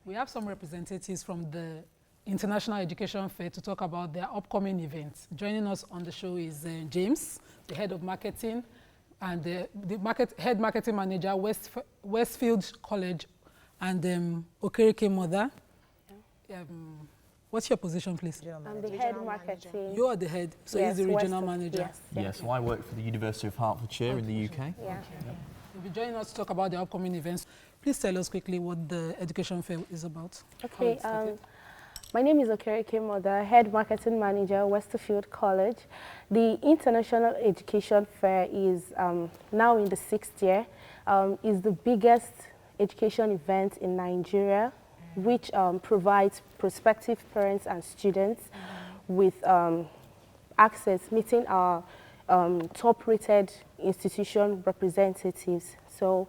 We have some representatives from the International Education Fair to talk about their upcoming events. Joining us on the show is James, the head of marketing, and the head marketing manager, Westfield College, and Okereke Mother. What's your position, please? I'm the head marketing. You are the head, so yes, he's the regional manager. Yes, so I work for the University of Hertfordshire in the UK. Yeah. Okay. You'll be joining us to talk about the upcoming events. Please tell us quickly what the education fair is about. Okay, my name is Okereke Mother, head marketing manager, Westerfield College. The International Education Fair is now in the 6th year. Is the biggest education event in Nigeria, which provides prospective parents and students with access, meeting our top-rated institution representatives. So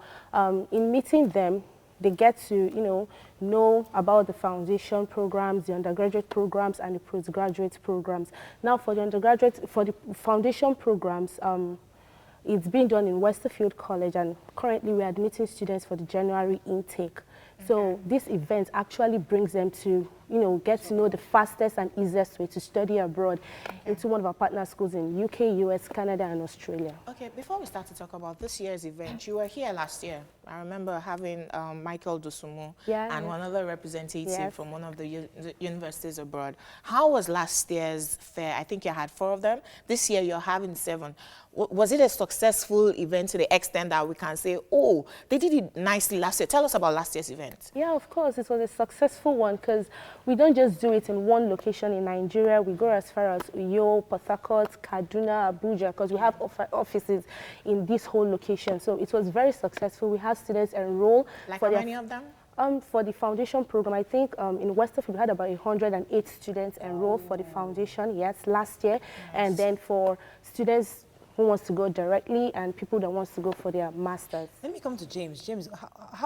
in meeting them, they get to, know about the foundation programs, the undergraduate programs, and the postgraduate programs. Now, for the foundation programs, it's being done in Westerfield College, and currently we are admitting students for the January intake. So this event actually brings them to, get to know the fastest and easiest way to study abroad into one of our partner schools in UK, US, Canada, and Australia. Okay, before we start to talk about this year's event, you were here last year. I remember having Michael Dosumu and one other representative from one of the universities abroad. How was last year's fair? I think you had 4 of them. This year you're having 7. Was it a successful event to the extent that we can say, oh, they did it nicely last year? Tell us about last year's event. Yeah, of course. It was a successful one because we don't just do it in one location in Nigeria. We go as far as Uyo, Port Harcourt, Kaduna, Abuja, because we have offices in this whole location. So it was very successful. We had students enroll. Like how many of them? For the foundation program, I think in Westerfield we had about 108 students enroll for the foundation, last year. Nice. And then for students who wants to go directly and people that wants to go for their masters. Let me come to James. James,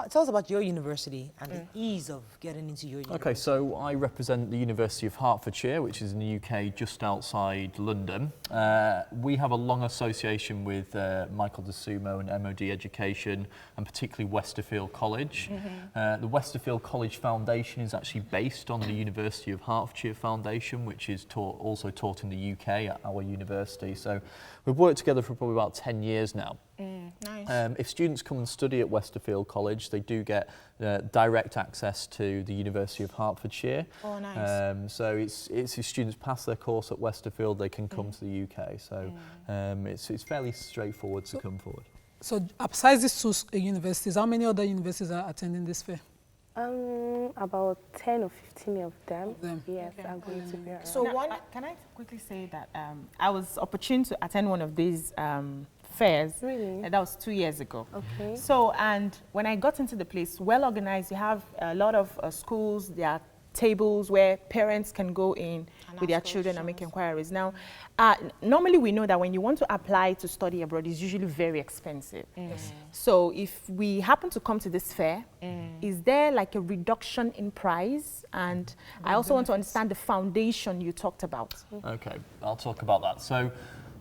tell us about your university and the ease of getting into your university. Okay, so I represent the University of Hertfordshire, which is in the UK, just outside London. We have a long association with Michael Dosumu and MOD Education, and particularly Westerfield College. The Westerfield College Foundation is actually based on the University of Hertfordshire Foundation, which is also taught in the UK at our university. So we've worked together for probably about 10 years now. Nice. If students come and study at Westerfield College, they do get direct access to the University of Hertfordshire. Oh, nice. So it's if students pass their course at Westerfield, they can come to the UK. So it's fairly straightforward to come forward. So besides these 2 universities, how many other universities are attending this fair? About 10 or 15 of them. Yes, are going to be around. So can I quickly say that I was opportune to attend one of these fairs. Really? And that was 2 years ago. Okay. So, and when I got into the place, well organized, you have a lot of schools, there are tables where parents can go in with their children and make inquiries. Now, normally we know that when you want to apply to study abroad, it's usually very expensive. So if we happen to come to this fair, is there like a reduction in price? And I also want to understand the foundation you talked about. Okay, I'll talk about that. So,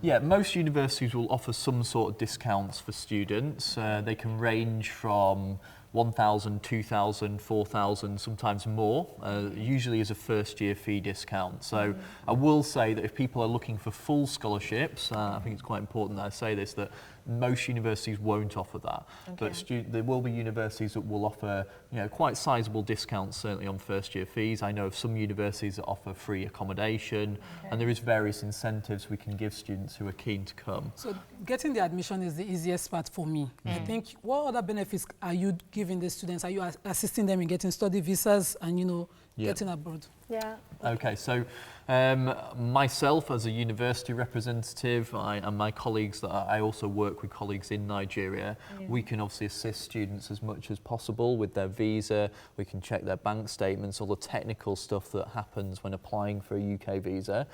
yeah, most universities will offer some sort of discounts for students. They can range from 1,000, 2,000, 4,000, sometimes more, usually as a first-year fee discount. So I will say that if people are looking for full scholarships, I think it's quite important that I say this, that most universities won't offer that. But there will be universities that will offer quite sizable discounts, certainly on first-year fees. I know of some universities that offer free accommodation, and there is various incentives we can give students who are keen to come. So getting the admission is the easiest part for me. I think, what other benefits are you giving the students? Are you assisting them in getting study visas and, getting abroad? Yeah. Okay, so myself as a university representative and my colleagues, that I also work with colleagues in Nigeria, we can obviously assist students as much as possible with their visa. We can check their bank statements, all the technical stuff that happens when applying for a UK visa.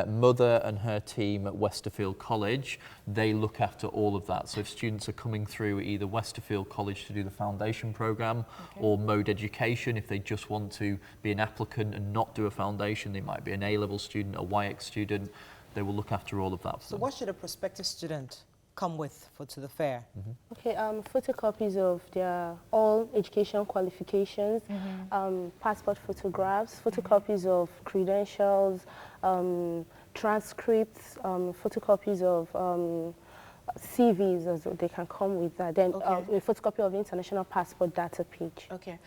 Mother and her team at Westerfield College, they look after all of that. So if students are coming through either Westerfield College to do the foundation programme or Mode Education, if they just want to be an applicant and not do a foundation, they might be an A-level student, a YX student, they will look after all of that. So what should a prospective student come with to the fair? Okay, photocopies of their all education qualifications, passport photographs, photocopies of credentials, transcripts, photocopies of CVs, as they can come with that. Then a photocopy of international passport data page. Okay.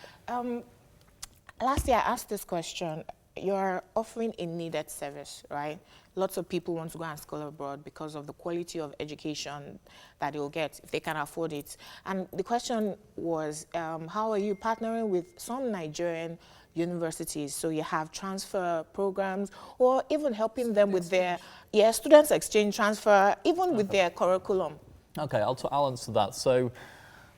Last year I asked this question. You're offering a needed service, right? Lots of people want to go and school abroad because of the quality of education that they'll get if they can afford it. And the question was, how are you partnering with some Nigerian universities? So you have transfer programs, or even helping them with their students exchange transfer, even with their curriculum. Okay, I'll answer that. So,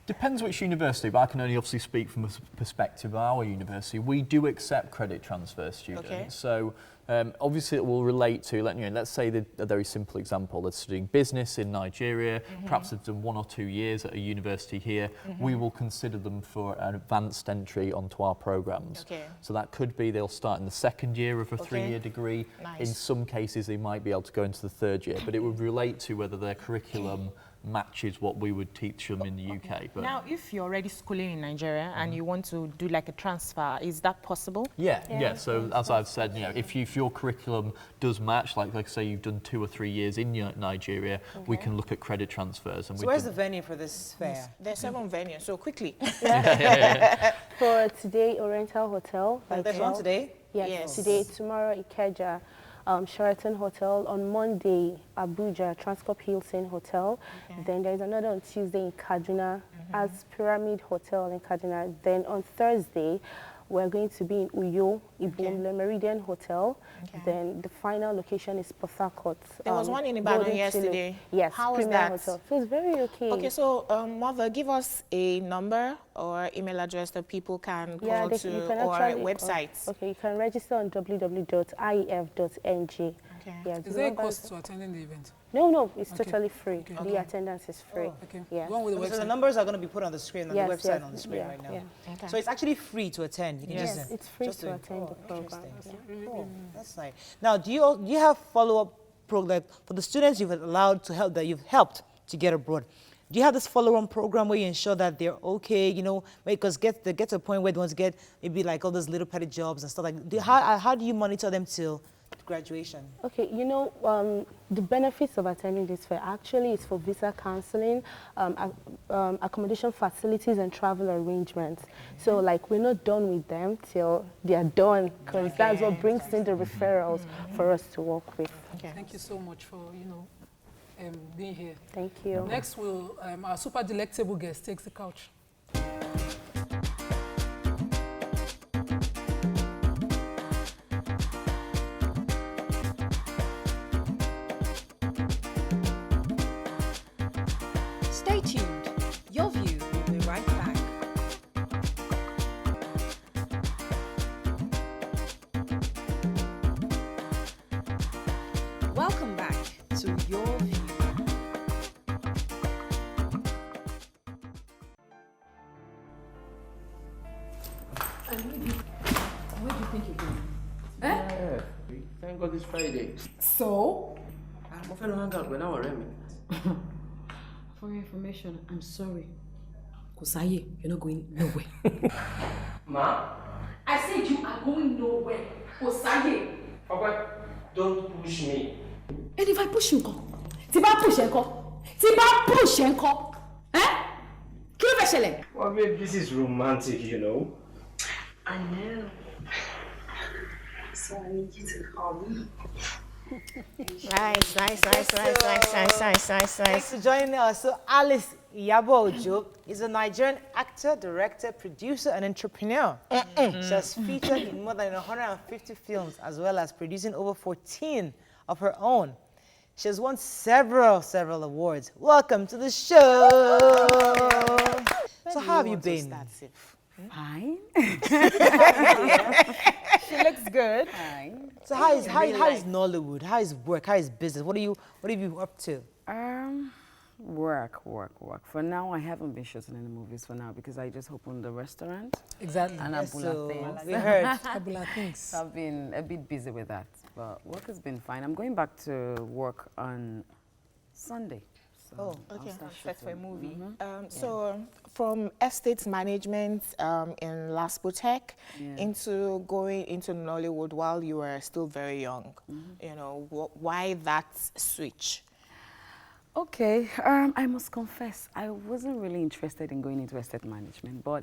depends which university, but I can only obviously speak from the perspective of our university. We do accept credit transfer students. Okay. So obviously it will relate to, let's say a very simple example, they're studying business in Nigeria, perhaps they've done 1 or 2 years at a university here. We will consider them for an advanced entry onto our programs. Okay. So that could be they'll start in the 2nd year of a 3-year degree. Nice. In some cases they might be able to go into the 3rd year, but it would relate to whether their curriculum matches what we would teach them in the UK. But Now, if you're already schooling in Nigeria and you want to do like a transfer, is that possible? yeah. So as I've said, if your curriculum does match, like say you've done 2 or 3 years in Nigeria, we can look at credit transfers. And So where's the venue for this fair? There's 7 venues, so quickly. For today, Oriental Hotel. There's one today? Yes, today, tomorrow, Ikeja, Sheraton Hotel. On Monday, Abuja, Transcorp Hilton Hotel. Then there's another on Tuesday in Kaduna, as Pyramid Hotel in Kaduna. Then on Thursday, we're going to be in Uyo, Ibomle Meridian Hotel. Then the final location is Port Harcourt. There was one in Ibadan Golden yesterday. Chile. Yes, How was Premier that? Hotel. So it's very okay. Okay, so Mother, give us a number or email address that people can call you to, can or actually, websites. Okay, you can register on www.ief.ng. Okay. Yeah, Is there a cost to attending the event? No, it's Okay. totally free. Okay. The attendance is free. Okay. Yeah. The one with the So the website. numbers are going to be put on the screen, on Yes, the website yes, on the screen yeah, right now. yeah. Okay. So it's actually free to attend. You can Yes, just, it's free just to attend the program. interesting. Yeah. Cool. That's nice. Now, do you have follow-up program for the students you've allowed to help, that you've helped to get abroad? Do you have this follow-on program where you ensure that they're okay, because they get to a point where they want to get maybe like all those little petty jobs and stuff like that? How do you monitor them till graduation? Okay, the benefits of attending this fair actually is for visa counseling, accommodation facilities, and travel arrangements. So, we're not done with them till they are done, because that's what brings in the referrals for us to work with. Okay. Thank you so much for, being here. Thank you. Next, our super delectable guest takes the couch. Stay tuned. Your View will be right back. Welcome back to Your View. Where do you think you're going? Yeah, thank God it's Friday. So? I'm a fellow hang out when I was Remy. For your information, I'm sorry. Kosaye, you're not going nowhere. Ma? I said you are going nowhere. Kosaye. Papa, don't push me. And if I push you, Tiba push enko. Tiba push enko. Kí ló fẹ́ ṣẹlẹ̀? Well, babe, this is romantic, I know. So I need you to call me. Nice. Thanks for joining us. So Alice Iyabo is a Nigerian actor, director, producer, and entrepreneur. She has featured in more than 150 films, as well as producing over 14 of her own. She has won several awards. Welcome to the show. So how have you been? Fine. She looks good. Fine. So how is Nollywood? How is work? How is business? What have you up to? Work. For now, I haven't been shooting any movies for now because I just opened the restaurant. Exactly. And Abula things. We heard. Abula things. So I've been a bit busy with that, but work has been fine. I'm going back to work on Sunday. Oh, okay. Set for a movie. So from estate management in Laspotech into going into Nollywood while you were still very young, you know, why that switch? Okay, I must confess, I wasn't really interested in going into estate management, but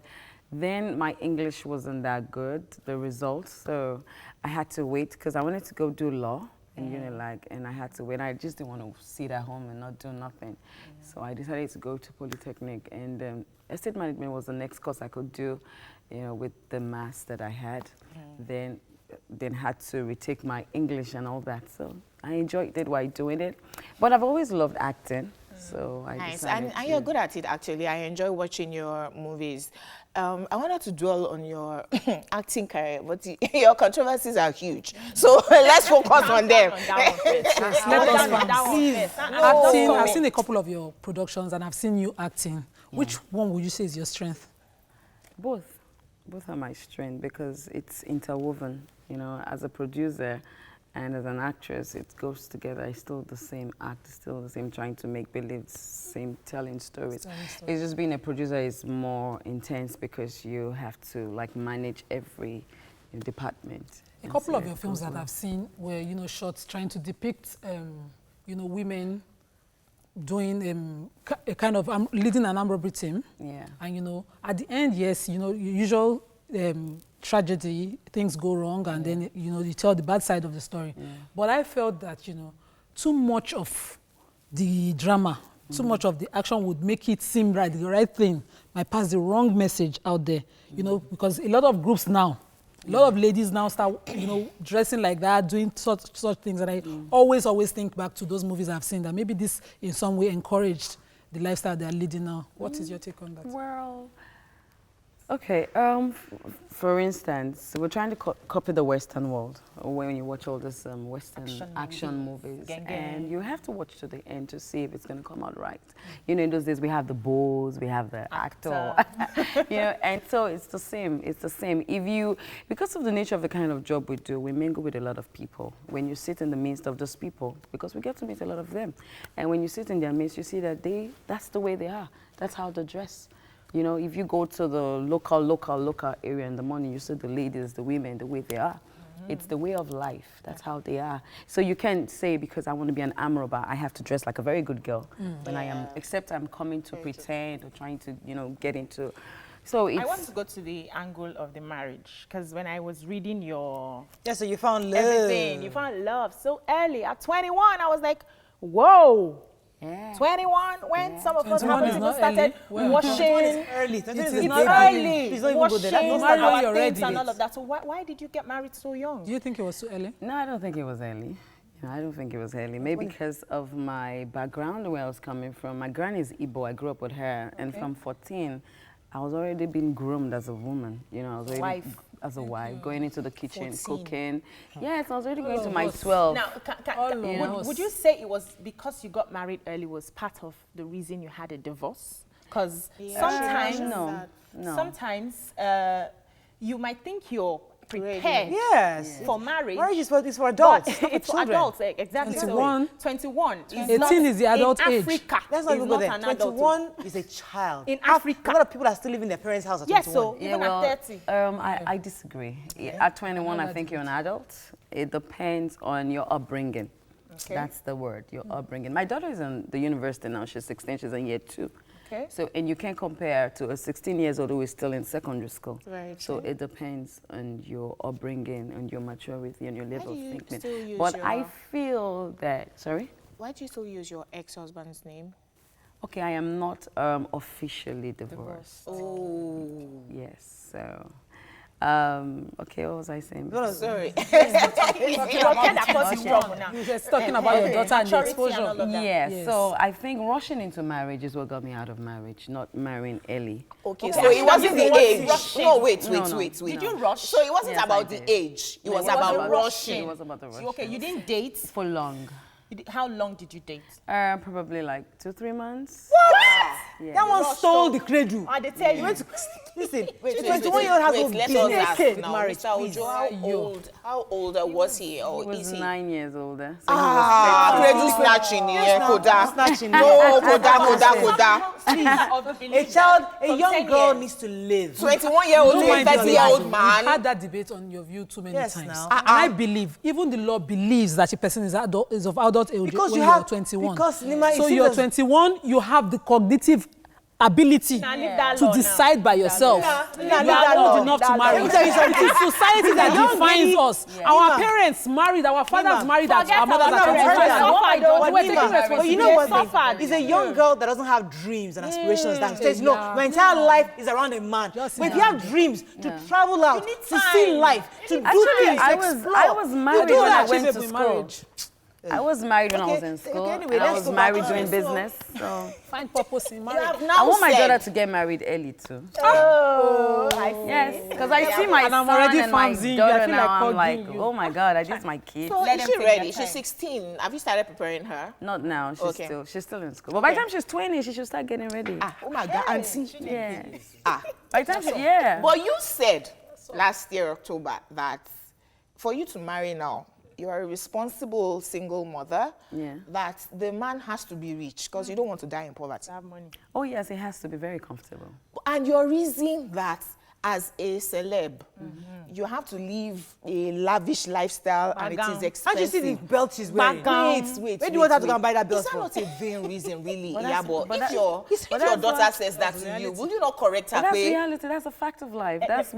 then my English wasn't that good, the results, so I had to wait because I wanted to go do law in Unilag, and I had to wait. I just didn't want to sit at home and not do nothing. So I decided to go to Polytechnic, and estate management was the next course I could do, you know, with the maths that I had. Then had to retake my English and all that. So I enjoyed it while doing it. But I've always loved acting. So I decided and you're good at it, actually. I enjoy watching your movies. I wanted to dwell on your acting career, but your controversies are huge. So let's focus on them. I've seen a couple of your productions and I've seen you acting. Which one would you say is your strength? Both. Both are my strength because it's interwoven. You know, as a producer and as an actress, it goes together. It's still the same act, still the same trying to make believe, same telling stories. It's just being a producer is more intense because you have to like manage every department. A couple of your films that I've seen were, you know, shots trying to depict, you know, women doing a kind of leading an armed robbery team. Yeah. And, you know, at the end, yes, you know, usual tragedy, things go wrong, and then, you know, you tell the bad side of the story. But I felt that, you know, too much of the drama, too much of the action would make it seem right, the right thing, might pass the wrong message out there, you know, because a lot of groups now, a lot of ladies now start, you know, dressing like that, doing such things, and I always think back to those movies I've seen that maybe this in some way encouraged the lifestyle they're leading now. What is your take on that? Well, okay, for instance, we're trying to copy the Western world when you watch all these Western action movies. And you have to watch to the end to see if it's going to come out right. You know, in those days we have the bulls, we have the actor. You know, and so it's the same. It's the same. If you, because of the nature of the kind of job we do, we mingle with a lot of people. When you sit in the midst of those people, because we get to meet a lot of them, and when you sit in their midst, you see that that's the way they are. That's how they dress. You know, if you go to the local area in the morning, you see the ladies, the women, the way they are. It's the way of life. That's how they are. So you can't say because I want to be an arm robber, I have to dress like a very good girl when I am, except I'm coming to pretend or trying to, you know, get into. So it's, I want to go to the angle of the marriage, because when I was reading your... Yeah, so you found love. Everything, you found love so early. At 21, I was like, whoa. Yeah. 21, when some of us have started washing. It's early. It's early. Please don't even go there. That's married our already. things and all of that. So why did you get married so young? Do you think it was too early? No, I don't think it was early. No, I don't think it was early. Maybe because of my background, where I was coming from. My granny is Iyabo. I grew up with her. And from 14, I was already being groomed as a woman. You know, I was already as a wife, going into the kitchen, 14. Cooking. Yes, I was already going to my 12. Now, would you say it was because you got married early was part of the reason you had a divorce? Because sometimes you might think you're prepared for marriage. Marriage is for adults. It's for adults, exactly. 21. 21. 18 is the adult age. In Africa, let's not even go there. 21 is a child. In Africa. A lot of people are still living in their parents' house at 21. Yes, so even at 30. I disagree. At 21, I think you're an adult. It depends on your upbringing. Okay. That's the word, your upbringing. My daughter is in the university now. She's 16. She's in year 2. Okay. So, and you can't compare to a 16-year-old who is still in secondary school. Right. So it depends on your upbringing and your maturity and your level of thinking. But I feel that, sorry? Why do you still use your ex-husband's name? Okay, I am not officially divorced. Oh. Yes, so. Okay, what was I saying? No, sorry. You were talking about your daughter and the exposure. Yes, so I think rushing into marriage is what got me out of marriage, not marrying early. Okay, so it wasn't the age. No, wait. Did you rush? So it wasn't about the age. It was about rushing. It was about the rushing. Okay, you didn't date? For long. How long did you date? Probably like 2-3 months. What? Yeah. That one stole the cradle. I they tell you. Listen, Wait, 21-year-old has no let us business ask with now, marriage. Mr. Please. Ojo, how old was he? Or He was is he? 9 years older. So Cradle snatching, yeah, Koda. Snatching. No, Koda. A child, a young girl needs to live. 21-year-old, 30-year-old We've man. had that debate on your view too many Yes, times. now. And I believe, even the law believes that a person is of adult age Because when you you're have 21. because Nima, So you're 21, you have the cognitive ability to decide by yourself. You are old enough to marry. It is society that defines us. Our parents married, our fathers married, our mothers are 21. But you know what? Is a young girl that doesn't have dreams and aspirations that says, no, my entire life is around a man. But if you have dreams to travel out, to see life, to do things, I was married when I went to school. Yeah. I was married when I was in school. Anyway, I was married doing business. So find purpose in marriage. I want my daughter to get married early too. Oh, yes, because I see my son and my daughter now. I'm like, oh my God, this is my kid. So is she ready? She's 16. Have you started preparing her? Not now. She's still in school. But by the time she's 20, she should start getting ready. Oh my God, auntie. Yeah. By the time But you said last year October that for you to marry now, you are a responsible single mother, that the man has to be rich because you don't want to die in poverty. Have money. Oh yes, it has to be very comfortable. And your reason that as a celeb, you have to live a lavish lifestyle and it is expensive. Can't you see the belt she's wearing? Wait. Where do you want her to go and buy that belt from? Is that not a vain reason, really, Iyabo? If your daughter says that to you, will you not correct her? That's reality. That's a fact of life. That's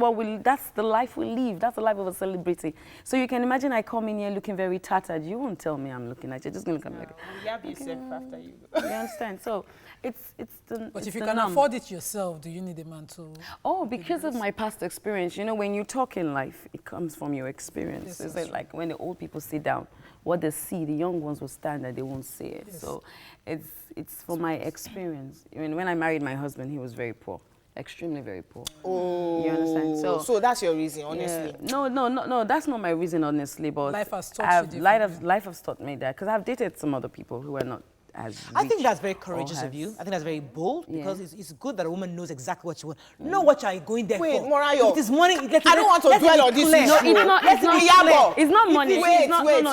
the life we live. That's the life of a celebrity. So you can imagine I come in here looking very tattered. You won't tell me I'm looking at you. Just gonna come like. Yeah, be safe after you. You understand? So it's the. But if you can afford it yourself, do you need a man to? Oh, because of my past experience, you know, when you talk in life, it comes from your experience. It's like when the old people sit down, what they see, the young ones will stand and they won't see it. Yes. So it's from my experience. I mean, when I married my husband, he was very poor. Extremely very poor. Oh, you understand? So that's your reason, honestly. Yeah. No, that's not my reason, honestly. But life has taught you life has taught me that because I've dated some other people who are not as rich. I think that's very courageous of you. I think that's very bold because it's good that a woman knows exactly what you want. Know what you are going there for. Wait, Morayo. It is money. I don't want to dwell on this issue. No, it's not money. Wait. Wait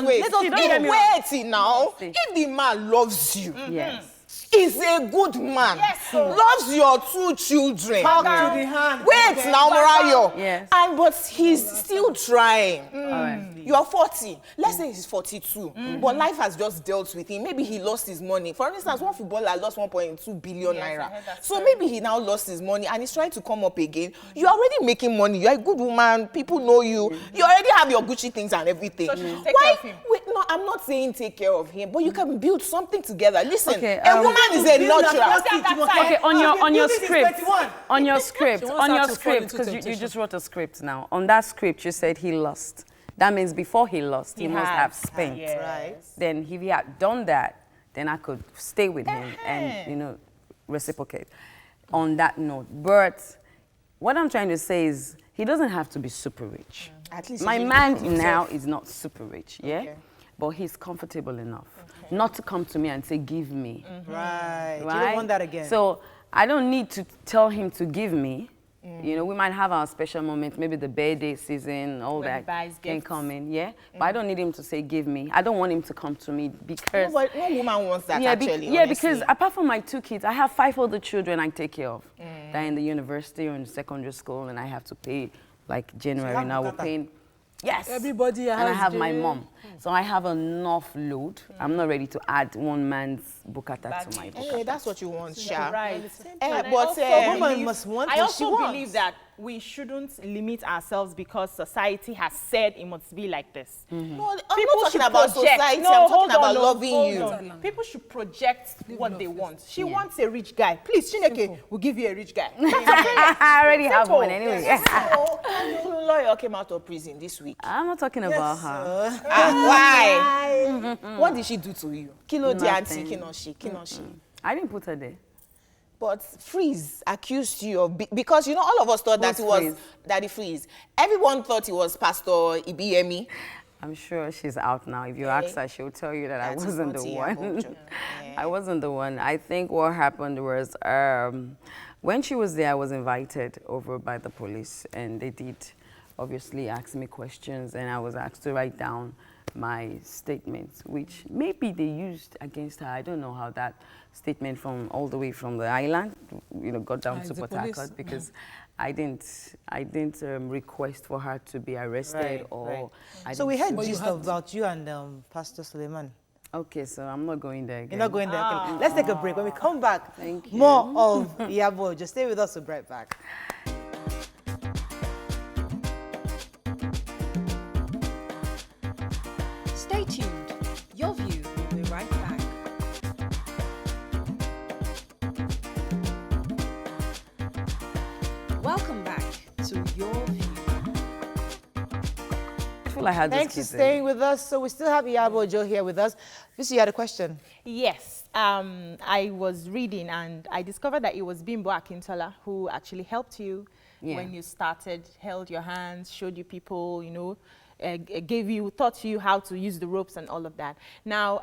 now. If the man loves you, yes. Is a good man. Yes, loves your 2 children. Talk to the hand. Wait now, Morayo. Yes. But he's still trying. Right. You are 40. Let's say he's 42. But life has just dealt with him. Maybe he lost his money. For instance, one footballer lost 1.2 billion naira. So maybe he now lost his money and he's trying to come up again. You're already making money. You're a good woman. People know you. You already have your Gucci things and everything. So take care of him. Wait, no, I'm not saying take care of him, but you can build something together. Listen, okay, a woman is a nurturer. Okay, on your script, because you just wrote a script now. On that script, you said he lost. That means before he lost, he must have spent. Right. Then if he had done that, then I could stay with him and, reciprocate on that note. But what I'm trying to say is he doesn't have to be super rich. At least my man now is not super rich, but he's comfortable enough not to come to me and say, give me. Right. You don't want that again. So I don't need to tell him to give me. You know, we might have our special moments, maybe the birthday season, all that can come in, but I don't need him to say, give me. I don't want him to come to me because... No, but no woman wants that, actually, because apart from my 2 kids, I have 5 other children I take care of. They're in the university or in secondary school, and I have to pay, like January now, we're paying... Yes. Everybody has. And I have my mom. So I have enough load. I'm not ready to add one man's bukata to my bukata. Hey, that's what you want, Sha. Right. But woman must want I what she also wants. believe that we shouldn't limit ourselves because society has said it must be like this. No, I'm not talking about society. I'm talking about loving you. People should project what they want. She wants a rich guy. Please, Chineke will give you a rich guy. I already have one anyway. Your lawyer came out of prison this week. I'm not talking about her. Why? What did she do to you? Kilo di auntie, kinoshi. I didn't put her there. But Freeze accused you of because all of us thought that it was Daddy Freeze. Everyone thought it was Pastor Ibiyemi. I'm sure she's out now. If you ask her, she'll tell you that I wasn't the one. I wasn't the one. I think what happened was when she was there, I was invited over by the police, and they did obviously ask me questions, and I was asked to write down my statements, which maybe they used against her. I don't know how that statement from all the way from the island, got down to Port Harcourt, because I didn't request for her to be arrested So we heard gist about you and Pastor Suleiman. Okay, so I'm not going there again. You're not going there. Okay, let's take a break. When we come back, more of Iyabo. Just stay with us. We'll be right back. Stay tuned. Your View will be right back. Welcome back to Your View. Thanks for staying with us. So we still have Iyabo Ojo here with us. Visi, you had a question? Yes. I was reading and I discovered that it was Bimbo Akintola who actually helped you when you started, held your hands, showed you people, taught you how to use the ropes and all of that. Now,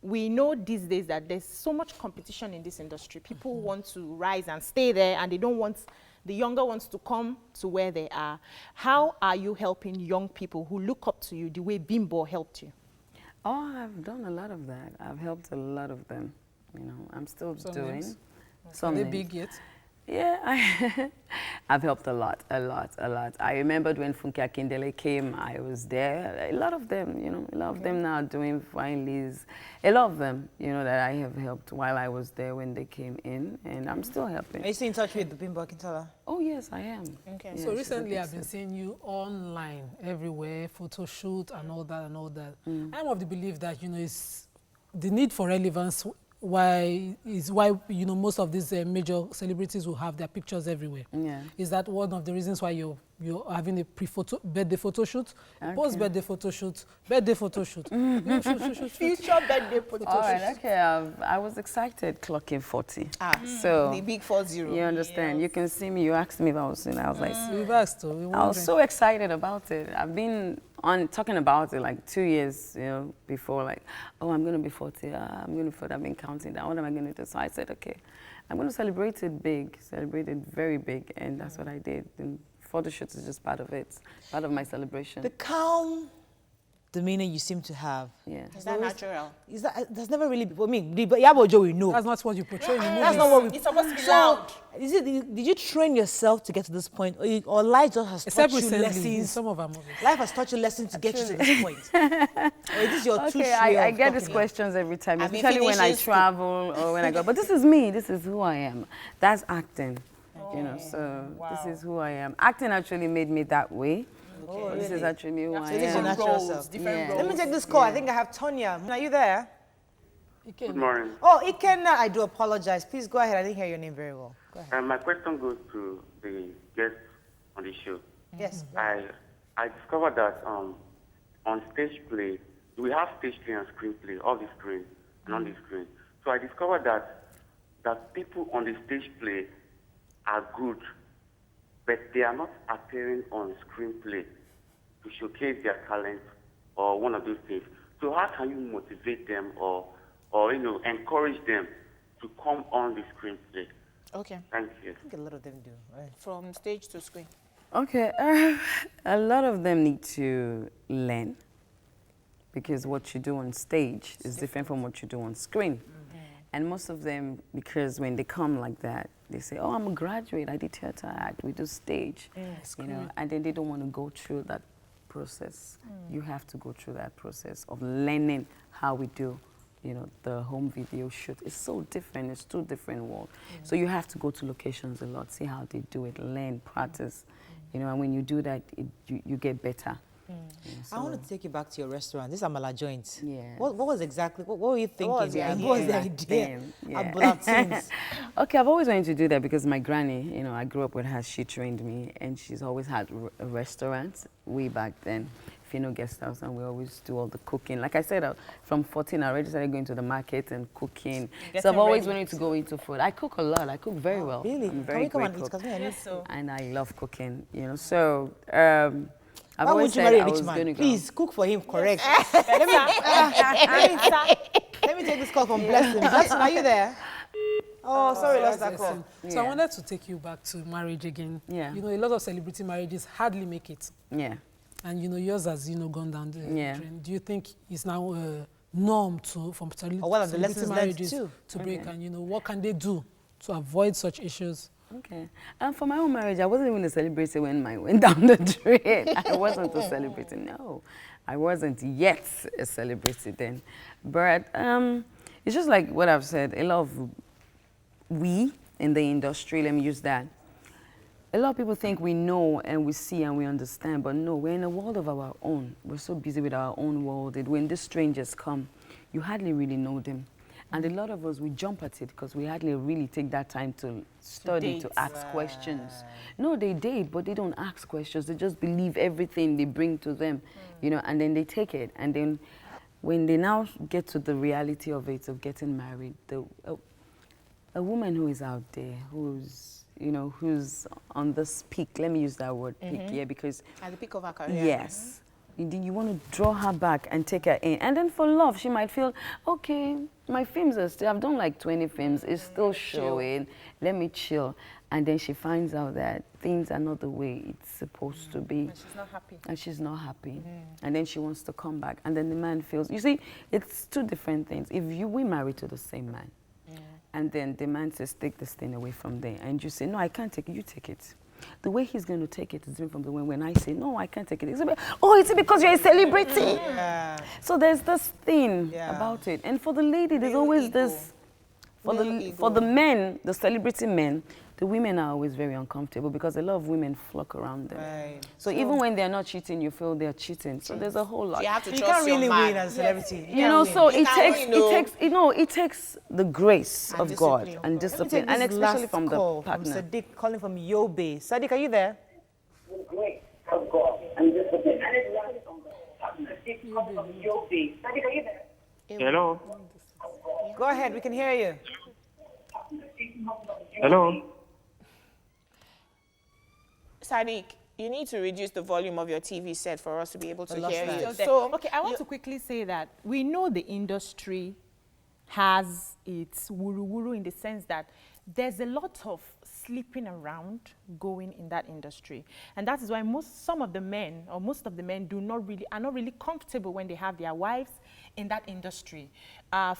we know these days that there's so much competition in this industry. People want to rise and stay there, and they don't want the younger ones to come to where they are. How are you helping young people who look up to you the way Bimbo helped you? Oh, I've done a lot of that. I've helped a lot of them. I'm still doing. Are they big yet? Yeah, I've helped a lot. I remembered when Funke Akindele came, I was there. A lot of them, a lot of them now are doing fine leads. A lot of them, that I have helped while I was there when they came in, and I'm still helping. Are you still in touch with Bimbo Akintola? Oh, yes, I am. Okay. Yeah, so recently I've been seeing you online, everywhere, photo shoot and all that. I'm of the belief that, it's the need for relevance why most of these major celebrities will have their pictures everywhere. Yeah. Is that one of the reasons why you're having a birthday photo shoot, post-birthday photo shoot, birthday photo shoot, future birthday photo shoot? All right, okay. I was excited clocking 40. So the big 40. You understand? Yes. You can see me. You asked me if I was in. I was like, we've asked. I was so excited about it. I've been talking about it like 2 years, before, like, oh, I'm going to be 40. I'm going to be 40. I've been counting down. What am I going to do? So I said, okay, I'm going to celebrate it big, celebrate it very big. And that's what I did. And photo shoots is just part of it, part of my celebration. The calm demeanor you seem to have. Yeah. Is that natural? That's never really been, Iyabo Ojo, we know. That's not what you portray in the movie. That's not what we... It's supposed to be loud. Did you train yourself to get to this point? Or life just has taught you lessons? In some of our movies. Life has taught you lessons to get you to this point. Or is this your true I get these questions every time, especially when I travel or when I go, but this is me, this is who I am. That's acting. So this is who I am. Acting actually made me that way. This is actually who I am. This is your natural self. Different roles. Let me take this call. I think I have Tonya. Are you there? Good morning. Oh, Ikenna, I do apologize. Please go ahead. I didn't hear your name very well. Go ahead. My question goes to the guest on the show. Yes. I discovered that on stage play, we have stage play and screenplay, off the screen and on the screen. So I discovered that people on the stage play are good, but they are not appearing on screenplay to showcase their talent or one of those things. So how can you motivate them or encourage them to come on the screenplay? Okay. Thank you. I think a lot of them do, right? From stage to screen. Okay, a lot of them need to learn, because what you do on stage is different from what you do on screen. And most of them, because when they come like that, they say, oh, I'm a graduate, I did theater act, we do stage, and then they don't want to go through that process. You have to go through that process of learning how we do, the home video shoot. It's so different, it's two different worlds. So you have to go to locations a lot, see how they do it, learn, practice, and when you do that, you get better. So I want to take you back to your restaurant. This Amala joint. Yeah. What was exactly, what were you thinking? What was the idea? Okay, I've always wanted to do that because my granny, I grew up with her, she trained me, and she's always had a restaurant way back then, Fino Guest House, and we always do all the cooking. Like I said, from 14, I already started going to the market and cooking. So I've always wanted to go into food. I cook a lot. I cook very well. Really? I'm very Can we come and great eat? cook. Because I need so. And I love cooking, So Why would you marry a rich man? Please cook for him, correct? Let me take this call from Blessing. Blessing, are you there? Oh, sorry, lost that call. So I wanted to take you back to marriage again. Yeah. You know, a lot of celebrity marriages hardly make it. Yeah. And you know, yours has, you know, gone down the drain. Do you think it's now a norm from celebrity marriages to break? And you know, what can they do to avoid such issues? Okay. And for my own marriage, I wasn't even a celebrity when mine went down the drain. I wasn't a celebrity, no. I wasn't yet a celebrity then. But it's just like what I've said, a lot of we in the industry, let me use that. A lot of people think we know and we see and we understand, but no, we're in a world of our own. We're so busy with our own world that when these strangers come, you hardly really know them. And a lot of us, we jump at it because we hardly really take that time to study, to ask questions. No, they date, but they don't ask questions. They just believe everything they bring to them, you know, and then they take it. And then when they now get to the reality of it, of getting married, a woman who is out there, who's, you know, who's on this peak, let me use that word, peak, yeah, because... At the peak of her career. Yes. You want to draw her back and take her in. And then for love, she might feel, okay, my films are still, I've done like 20 films, it's still showing, let me chill. And then she finds out that things are not the way it's supposed to be. And she's not happy. And she's not happy. And then she wants to come back. And then the man feels, you see, it's two different things. If we marry to the same man, and then the man says, take this thing away from there, and you say, no, I can't take it, you take it. The way he's going to take it is different from the way when I say, no, I can't take it. It's it's because you're a celebrity. Yeah. So there's this thing about it. And for the lady, there's always this, for the men, the celebrity men, the women are always very uncomfortable because a lot of women flock around them. Right. So even when they're not cheating, you feel they're cheating. So there's a whole lot. So you have to you trust can't really your man. win as a celebrity. You know, so it takes the grace of God and discipline, and especially from the partner. From Sadiq calling from Yobe. Sadiq, are you there? The grace of God and discipline, and it's right from the partner. Sadiq from Yobe. Sadiq, are you there? Hello. Go ahead, we can hear you. Hello. Sadiq, you need to reduce the volume of your TV set for us to be able to hear you. So, okay, I want to quickly say that we know the industry has its wuru-wuru in the sense that there's a lot of sleeping around going in that industry. And that is why most of the men are not really comfortable when they have their wives in that industry.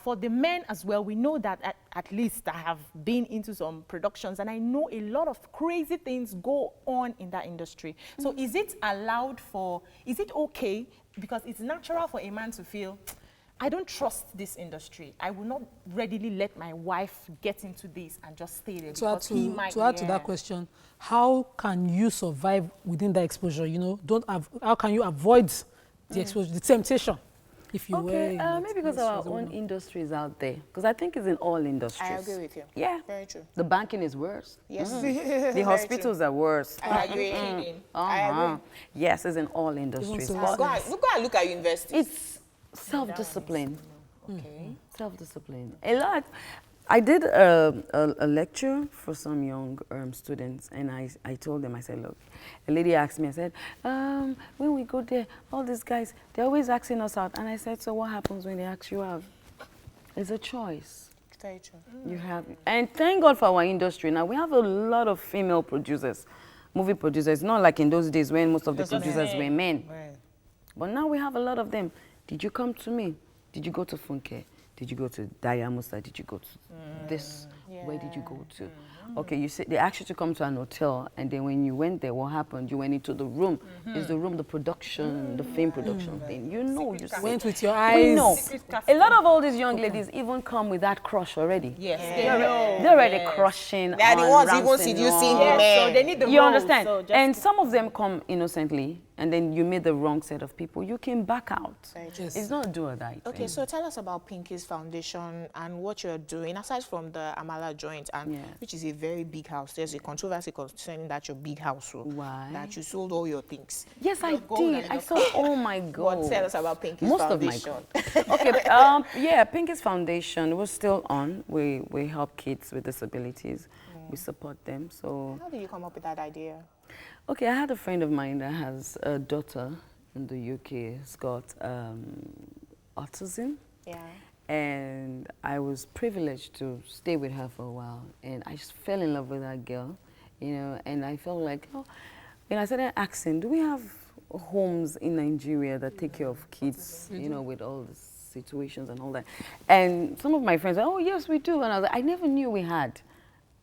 For the men as well, we know that at least I have been into some productions and I know a lot of crazy things go on in that industry. So is it okay? Because it's natural for a man to feel, I don't trust this industry. I will not readily let my wife get into this and just stay there. To add to that question, how can you survive within that exposure? You know, how can you avoid the exposure, the temptation? If you were maybe because our own industry is out there. Because I think it's in all industries. I agree with you. Yeah. Very true. The banking is worse. Yes. The hospitals are worse. I agree. I agree. Yes, it's in all industries. Go and look at universities. It's self-discipline. Okay. Self-discipline. A lot. I did a lecture for some young students, and I told them, I said, look, a lady asked me, I said, when we go there, all these guys, they're always asking us out. And I said, so what happens when they ask you out? It's a choice. Very true. You have, and thank God for our industry. Now, we have a lot of female producers, movie producers. Not like in those days when most of the producers were men. Right. But now we have a lot of them. Did you come to me? Did you go to Funke? Did you go to Diamusa? Did you go to this? Yeah. Where did you go to? Okay, you said they asked you to come to an hotel, and then when you went there, what happened? You went into the room. Is the room the production, the film production thing? You know, you went with your eyes. We know. A lot of all these young ladies even come with that crush already. Yes, they're already crushing. They're the ones even seducing the men. So they need the you understand? So and some of them come innocently, and then you made the wrong set of people. You can back out. Yes. It's not a do or die. Okay, so tell us about Pinky's Foundation and what you're doing aside from the Amala joint, and which is a very big house. There's a controversy concerning that your big house. Why? That you sold all your things. Yes, I did. I sold all my gold. What? Tell us about Pinky's Foundation. Of my gold. Okay. Yeah, Pinky's Foundation, we're still on. We help kids with disabilities. We support them. So how did you come up with that idea? Okay, I had a friend of mine that has a daughter in the UK. It's got autism. Yeah. And I was privileged to stay with her for a while. And I just fell in love with that girl, you know, and I felt like, oh, and I started asking, do we have homes in Nigeria that take care of kids, you know, with all the situations and all that? And some of my friends said, oh, yes, we do. And I was like, I never knew we had.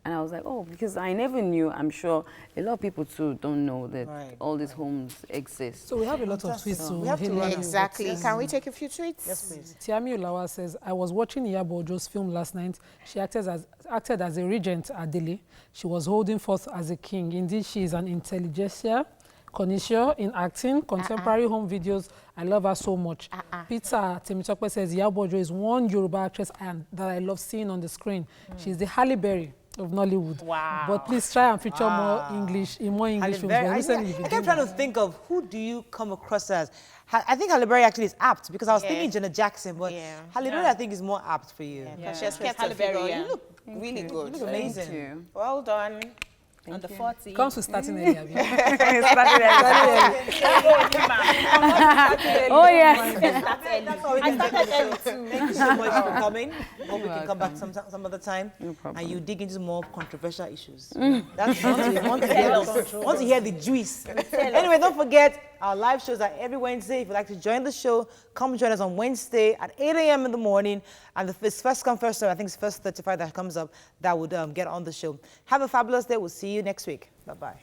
And I was like, oh, because I never knew. I'm sure a lot of people too don't know that all these homes exist. So we have a lot of tweets. We have to exactly. Can we take a few tweets? Yes, please. Tiami Ulawa says, I was watching Iyabo film last night. She acted as a regent at Delhi. She was holding forth as a king. Indeed, she is an intelligentsia, connoisseur in acting, contemporary home videos. I love her so much. Peter Temitope says, Iyabo is one Yoruba actress that I love seeing on the screen. She's the Halle Berry of Nollywood. Wow. But please try and feature more English films. I kept trying to think of who do you come across as. I think Halle Berry actually is apt because I was thinking Janet Jackson, but Halle Berry I think is more apt for you. She has kept Halle Berry. You look really good. You look amazing. Well done. Under 40. Comes to starting early. Oh, yes. I started early too. Thank you so much for coming. Hope we can come back some other time. No problem. And you dig into more controversial issues. That's want to hear the juice. Anyway, don't forget our live shows are every Wednesday. If you'd like to join the show, come join us on Wednesday at 8 a.m. in the morning. And it's first come, first serve. I think it's first 35 that comes up that would get on the show. Have a fabulous day. We'll see you next week. Bye-bye.